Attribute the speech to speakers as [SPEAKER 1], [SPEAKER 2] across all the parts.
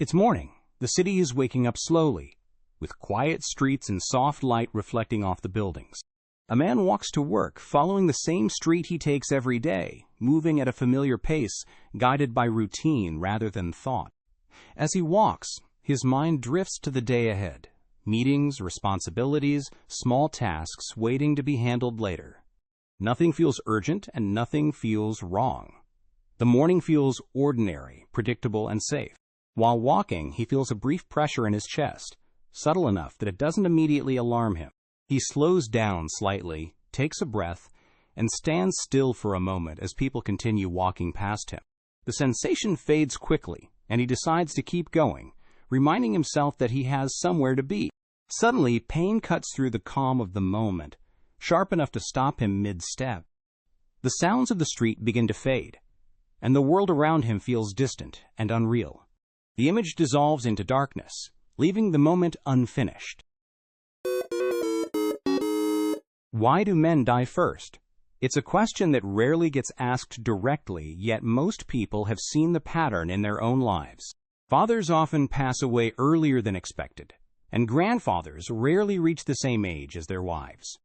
[SPEAKER 1] It's morning. The city is waking up slowly, with quiet streets and soft light reflecting off the buildings. A man walks to work, following the same street he takes every day, moving at a familiar pace, guided by routine rather than thought. As he walks, his mind drifts to the day ahead. Meetings, responsibilities, small tasks waiting to be handled later. Nothing feels urgent and nothing feels wrong. The morning feels ordinary, predictable, and safe. While walking, he feels a brief pressure in his chest, subtle enough that it doesn't immediately alarm him. He slows down slightly, takes a breath, and stands still for a moment as people continue walking past him. The sensation fades quickly, and he decides to keep going, reminding himself that he has somewhere to be. Suddenly, pain cuts through the calm of the moment, sharp enough to stop him mid-step. The sounds of the street begin to fade, and the world around him feels distant and unreal. The image dissolves into darkness, leaving the moment unfinished. Why do men die first? It's a question that rarely gets asked directly, yet most people have seen the pattern in their own lives. Fathers often pass away earlier than expected, and grandfathers rarely reach the same age as their wives.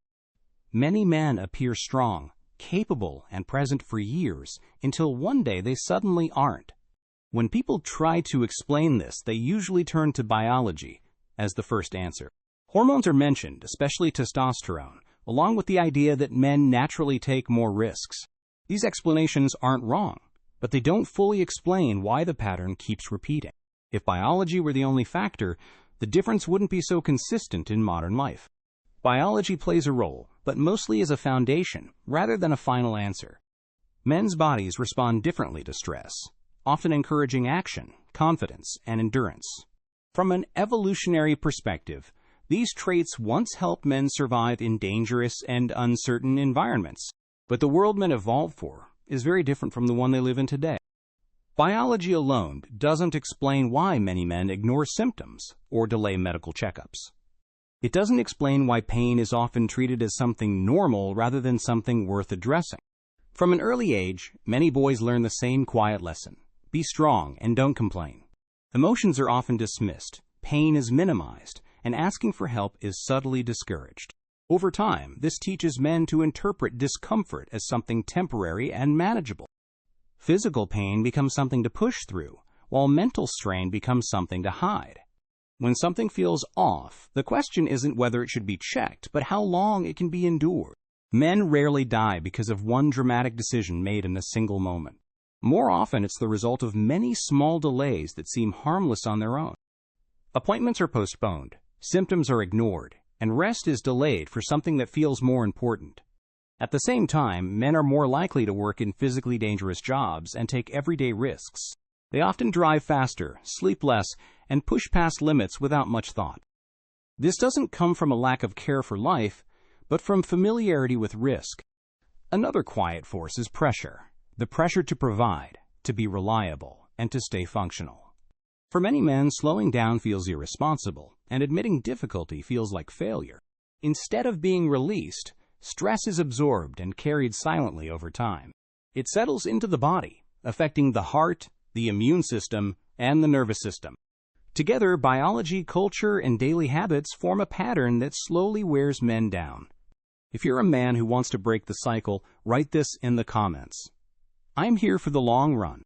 [SPEAKER 1] Many men appear strong, capable, and present for years, until one day they suddenly aren't. When people try to explain this, they usually turn to biology as the first answer. Hormones are mentioned, especially testosterone, along with the idea that men naturally take more risks. These explanations aren't wrong, but they don't fully explain why the pattern keeps repeating. If biology were the only factor, the difference wouldn't be so consistent in modern life. Biology plays a role, but mostly as a foundation rather than a final answer. Men's bodies respond differently to stress, often encouraging action, confidence, and endurance. From an evolutionary perspective, these traits once helped men survive in dangerous and uncertain environments, but the world men evolved for is very different from the one they live in today. Biology alone doesn't explain why many men ignore symptoms or delay medical checkups. It doesn't explain why pain is often treated as something normal rather than something worth addressing. From an early age, many boys learn the same quiet lesson: be strong and don't complain. Emotions are often dismissed, pain is minimized, and asking for help is subtly discouraged. Over time, this teaches men to interpret discomfort as something temporary and manageable. Physical pain becomes something to push through, while mental strain becomes something to hide. When something feels off, the question isn't whether it should be checked, but how long it can be endured. Men rarely die because of one dramatic decision made in a single moment. More often, it's the result of many small delays that seem harmless on their own. Appointments are postponed, symptoms are ignored, and rest is delayed for something that feels more important. At the same time, men are more likely to work in physically dangerous jobs and take everyday risks. They often drive faster, sleep less, and push past limits without much thought. This doesn't come from a lack of care for life, but from familiarity with risk. Another quiet force is pressure. The pressure to provide, to be reliable, and to stay functional. For many men, slowing down feels irresponsible, and admitting difficulty feels like failure. Instead of being released, stress is absorbed and carried silently over time. It settles into the body, affecting the heart, the immune system, and the nervous system. Together, biology, culture, and daily habits form a pattern that slowly wears men down. If you're a man who wants to break the cycle, write this in the comments. I'm here for the long run.